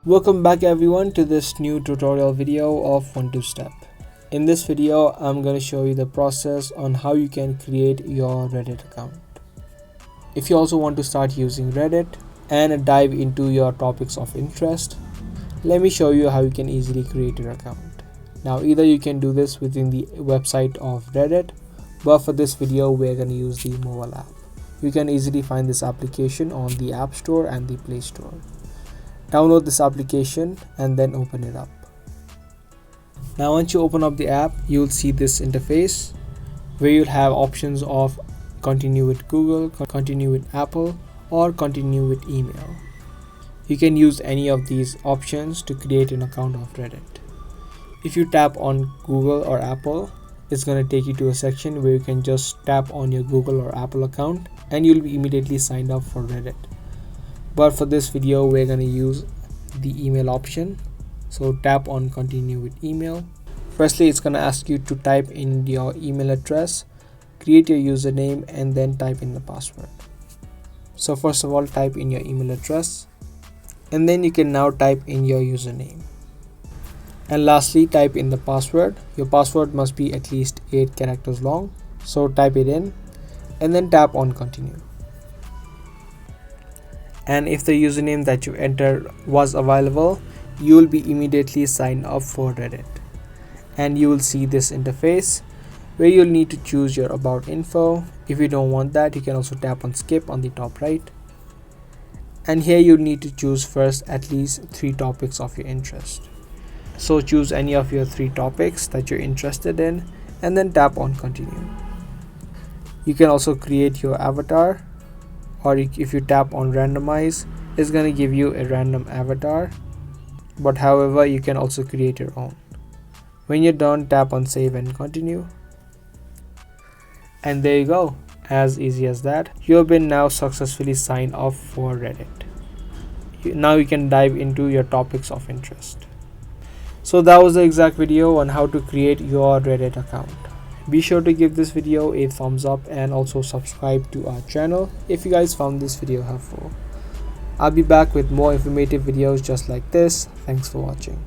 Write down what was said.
Welcome back everyone to this new tutorial video of 1-2-step. In this video, I'm going to show you the process on how you can create your Reddit account. If you also want to start using Reddit and dive into your topics of interest, let me show you how you can easily create your account. Now either you can do this within the website of Reddit, but for this video we're going to use the mobile app. You can easily find this application on the App Store and the Play Store. Download this application and then open it up. Now once you open up the app, you'll see this interface where you'll have options of continue with Google, continue with Apple, or continue with email. You can use any of these options to create an account of Reddit. If you tap on Google or Apple, it's going to take you to a section where you can just tap on your Google or Apple account and you'll be immediately signed up for Reddit. But for this video we're going to use the email option, so tap on continue with email. Firstly, it's going to ask you to type in your email address, create your username, and then type in the password. So first of all, type in your email address, and then you can now type in your username, and lastly type in the password. Your password must be at least 8 characters long, so type it in and then tap on continue. And if the username that you entered was available, you will be immediately signed up for Reddit, and you will see this interface where you'll need to choose your about info. If you don't want that, you can also tap on skip on the top right, and here you'll need to choose first at least 3 topics of your interest. So choose any of your 3 topics that you're interested in and then tap on continue. You can also create your avatar, or if you tap on randomize, it's going to give you a random avatar, but however you can also create your own. When you're done, tap on save and continue, and there you go. As easy as that, you have been now successfully signed up for Reddit. Now you can dive into your topics of interest. So that was the exact video on how to create your Reddit account. Be sure to give this video a thumbs up and also subscribe to our channel if you guys found this video helpful. I'll be back with more informative videos just like this. Thanks for watching.